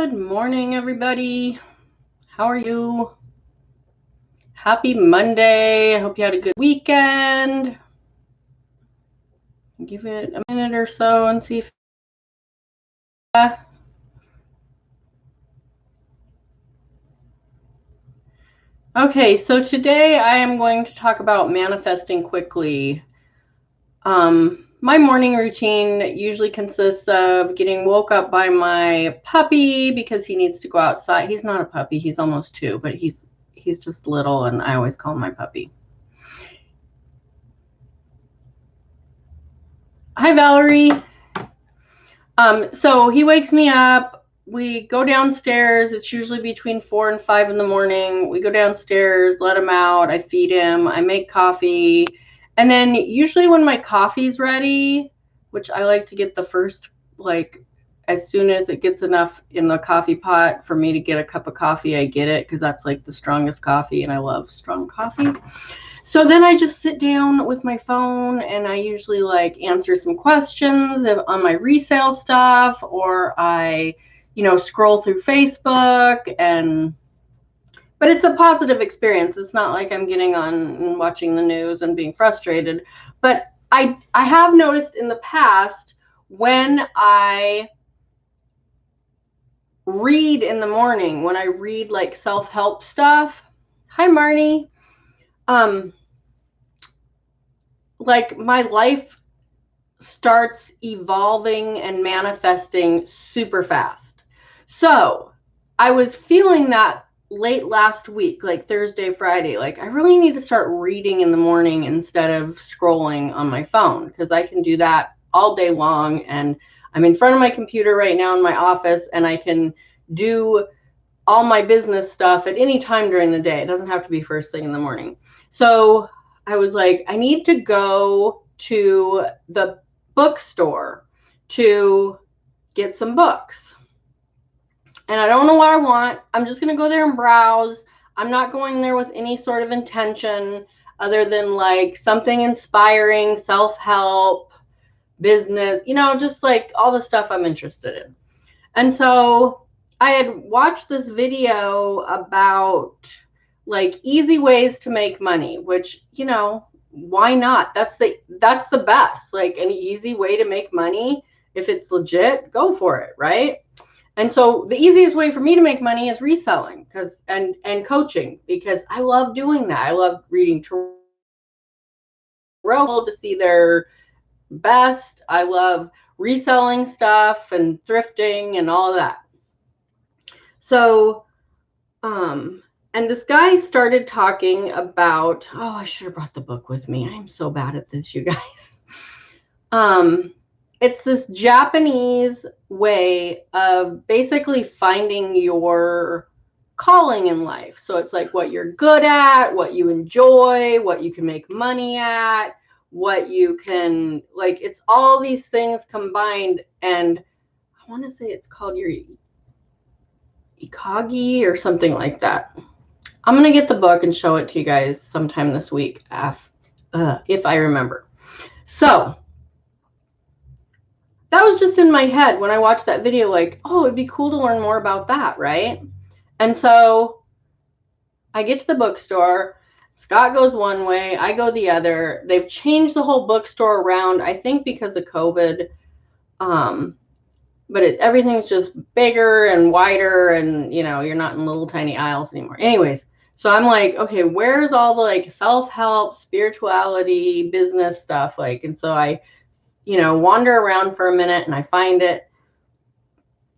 Good morning, everybody. How are you? Happy Monday. I hope you had a good weekend. Give it a minute or so and see if... Okay, so today I am going to talk about manifesting quickly. My morning routine usually consists of getting woke up by my puppy because he needs to go outside. He's not a puppy, he's almost 2, but he's just little, and I always call him my puppy. Hi, Valerie. So he wakes me up. We go downstairs. It's usually between 4 and 5 in the morning. We go downstairs, let him out. I feed him. I make coffee. And then usually when my coffee's ready, which I like to get the first, as soon as it gets enough in the coffee pot for me to get a cup of coffee, I get it because that's like the strongest coffee, and I love strong coffee. So then I just sit down with my phone and I usually answer some questions on my resale stuff, or I, scroll through Facebook, but it's a positive experience. It's not like I'm getting on and watching the news and being frustrated. But I have noticed in the past when I read in the morning, when I read self-help stuff. Hi, Marnie. My life starts evolving and manifesting super fast. So I was feeling that late last week, Thursday, Friday, I really need to start reading in the morning instead of scrolling on my phone, because I can do that all day long. And I'm in front of my computer right now in my office, and I can do all my business stuff at any time during the day. It doesn't have to be first thing in the morning. So I was like, I need to go to the bookstore to get some books. And I don't know what I want. I'm just going to go there and browse. I'm not going there with any sort of intention other than something inspiring, self-help, business, just all the stuff I'm interested in. And so I had watched this video about easy ways to make money, which, why not? That's the best, an easy way to make money. If it's legit, go for it, right? And so the easiest way for me to make money is reselling and coaching, because I love doing that. I love reading tarot to see their best. I love reselling stuff and thrifting and all of that. So, and this guy started talking about, I should have brought the book with me. I'm so bad at this, you guys. It's this Japanese way of basically finding your calling in life. So it's what you're good at, what you enjoy, what you can make money at, what you can, it's all these things combined. And I want to say it's called your Ikagi or something like that. I'm going to get the book and show it to you guys sometime this week if I remember. So that was just in my head when I watched that video, it'd be cool to learn more about that, right? And so I get to the bookstore. Scott goes one way, I go the other. They've changed the whole bookstore around, I think because of COVID. But everything's just bigger and wider, and you're not in little tiny aisles anymore. Anyways, so I'm like, okay, where's all the self-help, spirituality, business stuff? And so I, wander around for a minute and I find it.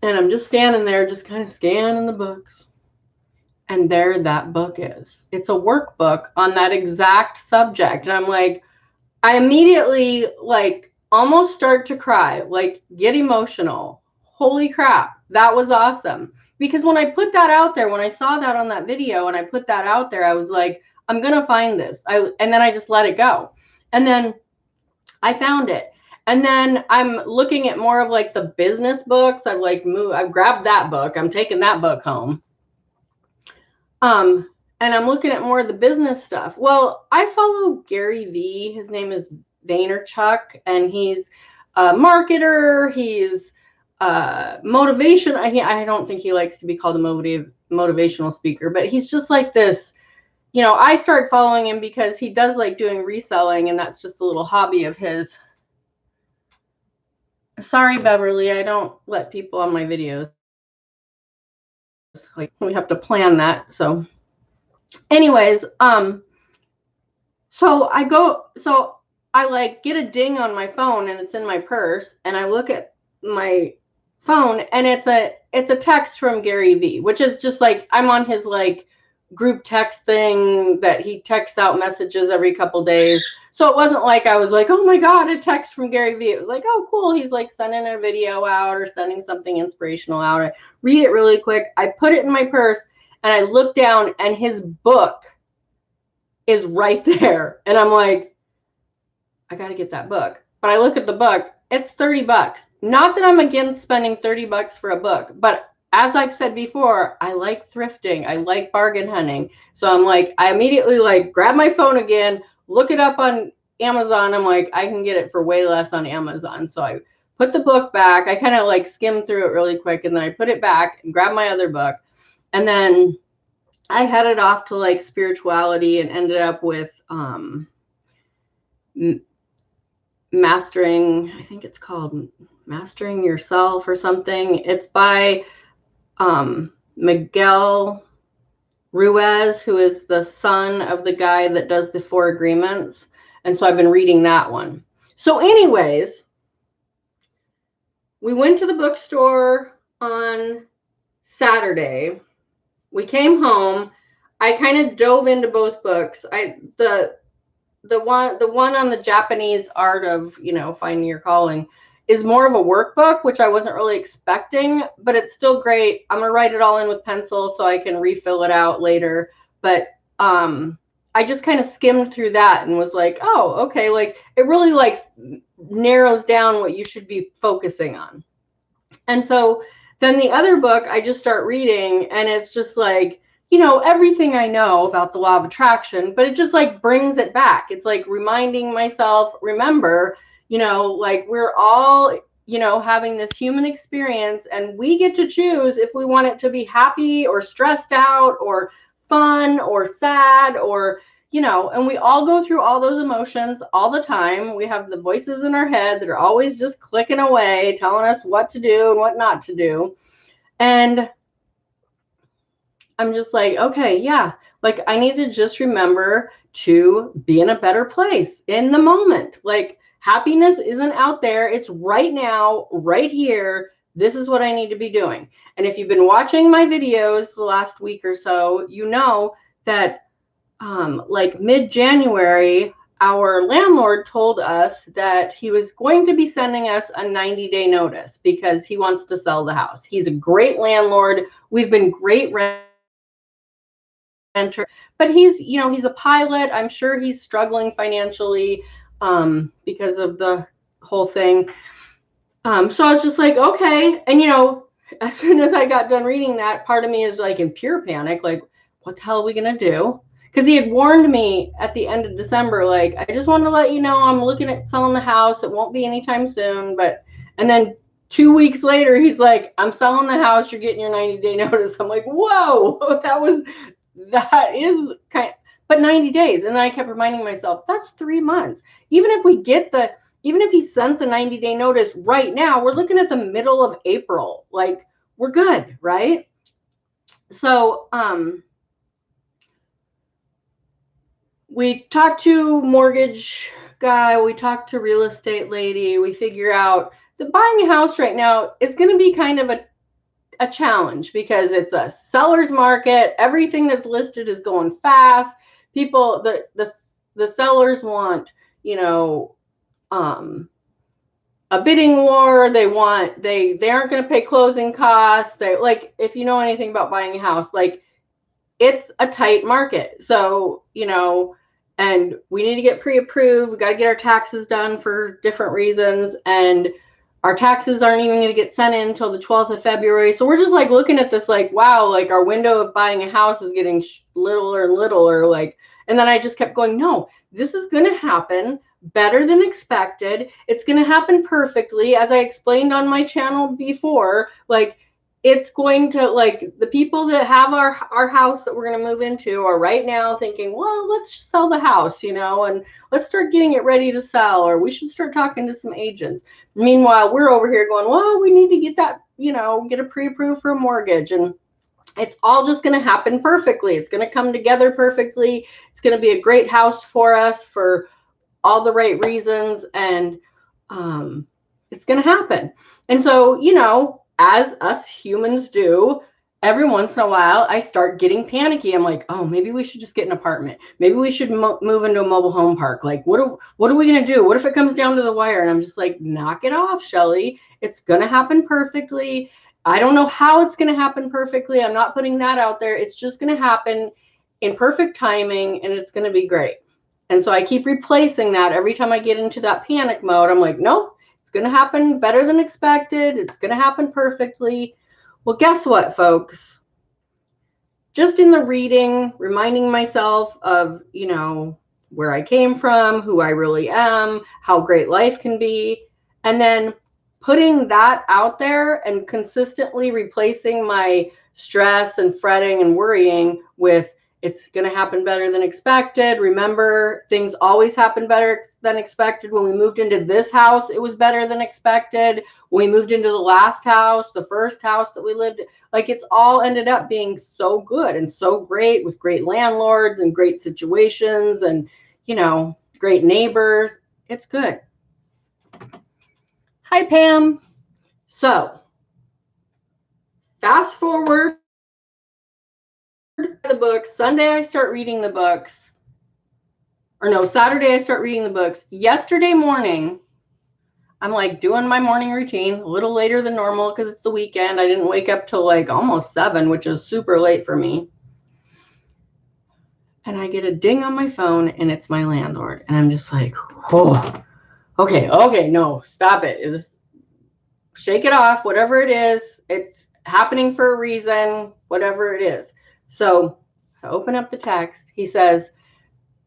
And I'm just standing there, just kind of scanning the books. And there that book is. It's a workbook on that exact subject. And I'm like, I immediately almost start to cry, get emotional. Holy crap, that was awesome. Because when I put that out there, when I saw that on that video and I put that out there, I was like, I'm going to find this. And then I just let it go. And then I found it. And then I'm looking at more of the business books. I've grabbed that book. I'm taking that book home. And I'm looking at more of the business stuff. Well, I follow Gary V. His name is Vaynerchuk, and he's a marketer. He's motivation. I don't think he likes to be called a motivational speaker, but he's just like this. I started following him because he does like doing reselling, and that's just a little hobby of his. Sorry, Beverly, I don't let people on my videos. Like, we have to plan that. So anyways, so I like get a ding on my phone, and it's in my purse, and I look at my phone, and it's a text from Gary Vee, which is just like, I'm on his like group text thing that he texts out messages every couple days. So it wasn't like I was like, oh my God, a text from Gary Vee. It was like, oh, cool. He's like sending a video out or sending something inspirational out. I read it really quick. I put it in my purse, and I look down, and his book is right there. And I'm like, I got to get that book. But I look at the book, it's $30. Not that I'm against spending $30 for a book, but as I've said before, I like thrifting. I like bargain hunting. So I'm like, I immediately like grab my phone again, look it up on Amazon. I'm like, I can get it for way less on Amazon. So I put the book back. I kind of like skimmed through it really quick, and then I put it back and grabbed my other book. And then I headed off to like spirituality and ended up with mastering, I think it's called Mastering Yourself or something. It's by Miguel Ruiz, who is the son of the guy that does the 4 Agreements. And so I've been reading that one. So anyways, we went to the bookstore on Saturday. We came home. I kind of dove into both books. The one on the Japanese art of, finding your calling is more of a workbook, which I wasn't really expecting, but it's still great. I'm going to write it all in with pencil so I can refill it out later. But I just kind of skimmed through that and was like, oh, okay. Like, it really like narrows down what you should be focusing on. And so then the other book I just start reading, and it's just like, everything I know about the law of attraction, but it just like brings it back. It's like reminding myself, remember, like we're all, having this human experience, and we get to choose if we want it to be happy or stressed out or fun or sad or, and we all go through all those emotions all the time. We have the voices in our head that are always just clicking away, telling us what to do and what not to do. And I'm just like, okay, yeah, like I need to just remember to be in a better place in the moment. Like, happiness isn't out there. It's right now, right here. This is what I need to be doing. And if you've been watching my videos the last week or so, you know that like mid-January, our landlord told us that he was going to be sending us a 90-day notice because he wants to sell the house. He's a great landlord. We've been great renters, but he's a pilot. I'm sure he's struggling financially because of the whole thing. So I was just like, okay. And, as soon as I got done reading that, part of me is like in pure panic, like, what the hell are we going to do? Because he had warned me at the end of December, like, I just wanted to let you know I'm looking at selling the house. It won't be anytime soon. And then 2 weeks later, he's like, I'm selling the house. You're getting your 90-day notice. I'm like, whoa, that is kind of, but 90 days. And then I kept reminding myself, that's 3 months. Even if he sent the 90-day notice right now, we're looking at the middle of April. Like, we're good, right? So, we talked to mortgage guy, we talked to real estate lady, we figure out that buying a house right now is going to be kind of a challenge because it's a seller's market. Everything that's listed is going fast. People, the sellers want, a bidding war. They aren't going to pay closing costs. They like, if you know anything about buying a house, like it's a tight market. So, and we need to get pre-approved. We got to get our taxes done for different reasons. And our taxes aren't even going to get sent in until the 12th of February. So we're just like looking at this like, wow, like our window of buying a house is getting littler and littler. Like, and then I just kept going, no, this is going to happen. better than expected. It's going to happen perfectly. As I explained on my channel before, like, it's going to, like, the people that have our house that we're going to move into are right now thinking, well, let's sell the house, you know, and let's start getting it ready to sell, or we should start talking to some agents. Meanwhile, we're over here going, well, we need to get that, you know, get a pre-approved for a mortgage. And it's all just going to happen perfectly. It's going to come together perfectly. It's going to be a great house for us for all the right reasons, and it's going to happen. And so, you know, as us humans do, every once in a while, I start getting panicky. I'm like, oh, maybe we should just get an apartment. Maybe we should move into a mobile home park. Like, what are we going to do? What if it comes down to the wire? And I'm just like, knock it off, Shelly. It's going to happen perfectly. I don't know how it's going to happen perfectly. I'm not putting that out there. It's just going to happen in perfect timing, and it's going to be great. And so I keep replacing that every time I get into that panic mode. I'm like, nope, it's going to happen better than expected. It's going to happen perfectly. Well, guess what, folks? Just in the reading, reminding myself of, you know, where I came from, who I really am, how great life can be, and then putting that out there and consistently replacing my stress and fretting and worrying with, it's going to happen better than expected. Remember, things always happen better than expected. When we moved into this house, it was better than expected. When we moved into the last house, the first house that we lived in, like, it's all ended up being so good and so great, with great landlords and great situations and, you know, great neighbors. It's good. Hi, Pam. So, fast forward the books. Sunday, I start reading the books. Or no, Saturday, I start reading the books. Yesterday morning, I'm like doing my morning routine a little later than normal because it's the weekend. I didn't wake up till like almost 7, which is super late for me. And I get a ding on my phone, and it's my landlord. And I'm just like, oh, okay, no, stop it. Shake it off, whatever it is. It's happening for a reason, whatever it is. So I open up the text. He says,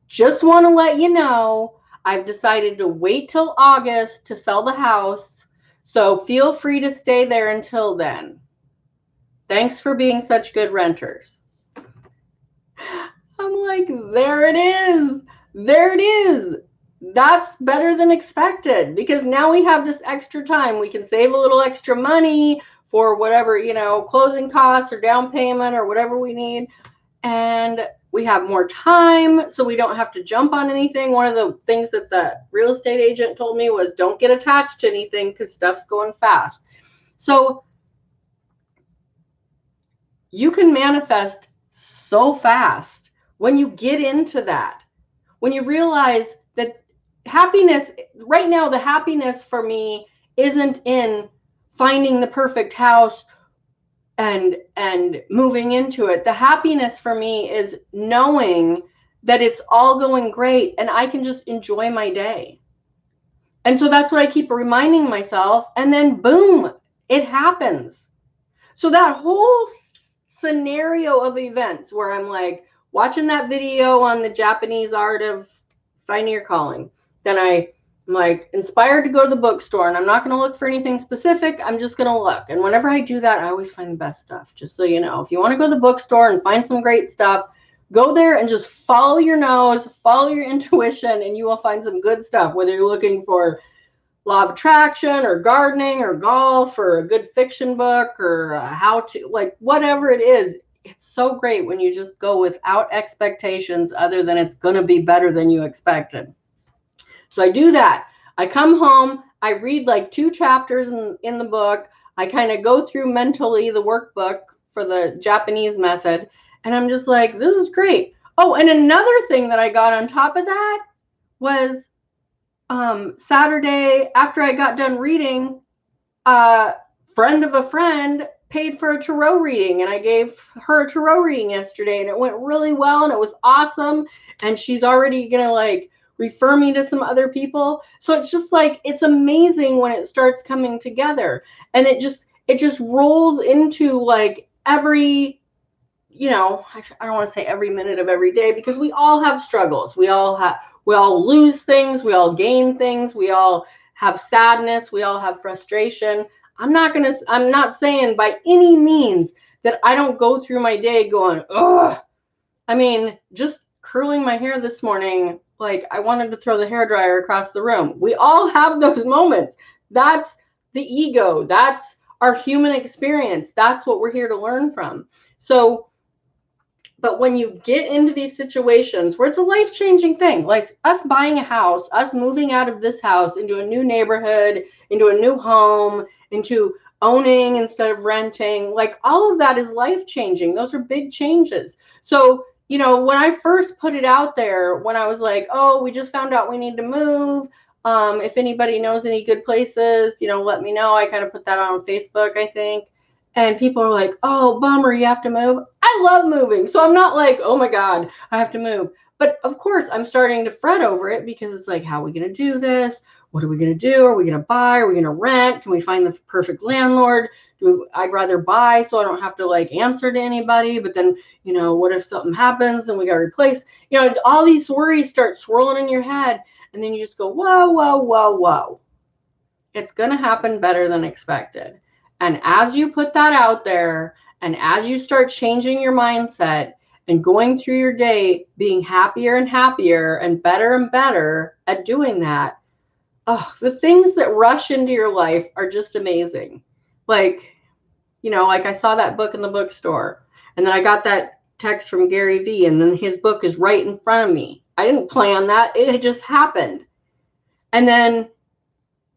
just want to let you know, I've decided to wait till August to sell the house, so feel free to stay there until then. Thanks for being such good renters. I'm like, there it is. There it is. That's better than expected, because now we have this extra time. We can save a little extra money for whatever, you know, closing costs or down payment or whatever we need. And we have more time, so we don't have to jump on anything. One of the things that the real estate agent told me was, don't get attached to anything because stuff's going fast. So you can manifest so fast when you get into that. When you realize that happiness, right now, the happiness for me isn't in finding the perfect house and moving into it. The happiness for me is knowing that it's all going great and I can just enjoy my day. And so that's what I keep reminding myself. And then boom, it happens. So that whole scenario of events where I'm like watching that video on the Japanese art of finding your calling, then I'm like inspired to go to the bookstore, and I'm not going to look for anything specific. I'm just going to look. And whenever I do that, I always find the best stuff. Just so you know, if you want to go to the bookstore and find some great stuff, go there and just follow your nose, follow your intuition, and you will find some good stuff. Whether you're looking for law of attraction or gardening or golf or a good fiction book or how to, like, whatever it is, it's so great when you just go without expectations other than it's going to be better than you expected. So I do that. I come home, I read like 2 chapters in the book. I kind of go through mentally the workbook for the Japanese method, and I'm just like, this is great. Oh, and another thing that I got on top of that was Saturday, after I got done reading, a friend of a friend paid for a tarot reading, and I gave her a tarot reading yesterday, and it went really well, and it was awesome. And she's already gonna like refer me to some other people. So it's just like, it's amazing when it starts coming together, and it just rolls into like every you know, I don't want to say every minute of every day, because we all have struggles. We all lose things. We all gain things. We all have sadness. We all have frustration. I'm not saying by any means that I don't go through my day going, ugh. I mean, just curling my hair this morning, like I wanted to throw the hairdryer across the room. We all have those moments. That's the ego. That's our human experience. That's what we're here to learn from. So, but when you get into these situations where it's a life-changing thing, like us buying a house, us moving out of this house into a new neighborhood, into a new home, into owning instead of renting, like all of that is life-changing. Those are big changes. So, you know, when I first put it out there, when I was like, oh, we just found out we need to move. If anybody knows any good places, you know, let me know. I kind of put that on Facebook, I think. And people are like, oh, bummer, you have to move. I love moving. So I'm not like, oh my God, I have to move. But of course, I'm starting to fret over it, because it's like, how are we going to do this? What are we going to do? Are we going to buy? Are we going to rent? Can we find the perfect landlord? I'd rather buy so I don't have to like answer to anybody. But then, you know, what if something happens and we got to replace? You know, all these worries start swirling in your head. And then you just go, whoa, whoa, whoa, whoa. It's going to happen better than expected. And as you put that out there, and as you start changing your mindset and going through your day being happier and happier and better at doing that, oh, the things that rush into your life are just amazing. Like, you know, like I saw that book in the bookstore, and then I got that text from Gary Vee, and then his book is right in front of me. I didn't plan that. It had just happened. And then,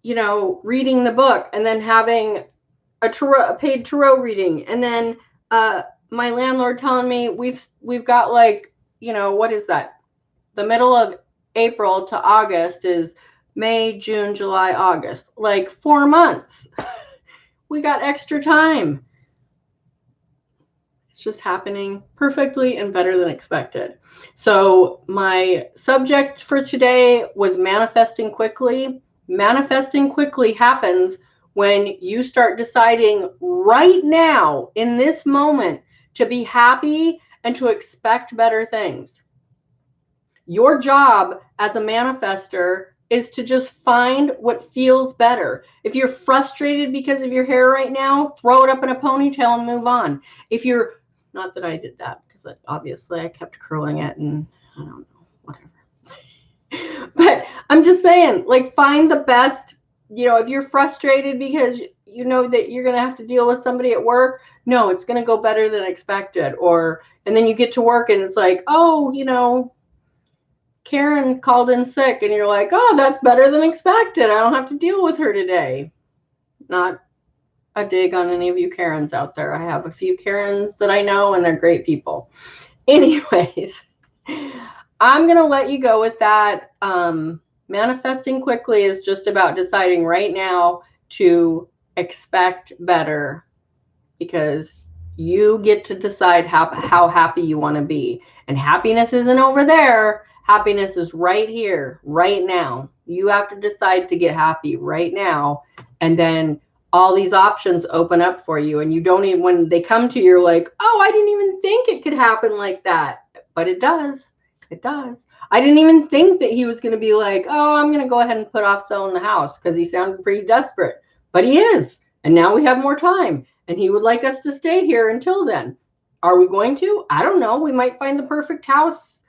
you know, reading the book, and then having a paid tarot reading, and then my landlord telling me we've got, like, you know, what is that? The middle of April to August is May, June, July, August, like 4 months. We got extra time. It's just happening perfectly and better than expected. So my subject for today was manifesting quickly. Manifesting quickly happens when you start deciding right now, in this moment, to be happy and to expect better things. Your job as a manifester is to just find what feels better. If you're frustrated because of your hair right now, throw it up in a ponytail and move on. If you're, not that I did that, because obviously I kept curling it and I don't know, whatever. But I'm just saying, like, find the best. You know, if you're frustrated because you know that you're going to have to deal with somebody at work, no, it's going to go better than expected. And then you get to work and it's like, oh, you know, Karen called in sick, and you're like, oh, that's better than expected. I don't have to deal with her today. Not a dig on any of you Karens out there. I have a few Karens that I know, and they're great people. Anyways, I'm going to let you go with that. Manifesting quickly is just about deciding right now to expect better, because you get to decide how happy you want to be. And happiness isn't over there. Happiness is right here, right now. You have to decide to get happy right now. And then all these options open up for you. And you don't even, when they come to you, you're like, oh, I didn't even think it could happen like that. But it does. It does. I didn't even think that he was going to be like, oh, I'm going to go ahead and put off selling the house, because he sounded pretty desperate. But he is. And now we have more time. And he would like us to stay here until then. Are we going to? I don't know. We might find the perfect house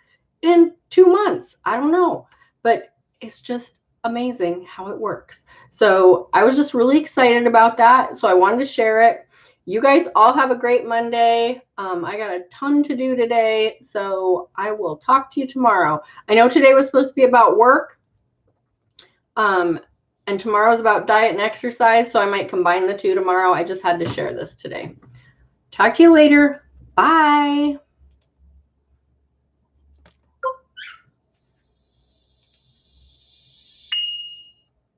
in 2 months. I don't know. But it's just amazing how it works. So I was just really excited about that. So I wanted to share it. You guys all have a great Monday. I got a ton to do today, so I will talk to you tomorrow. I know today was supposed to be about work, and tomorrow's about diet and exercise, so I might combine the two tomorrow. I just had to share this today. Talk to you later. Bye.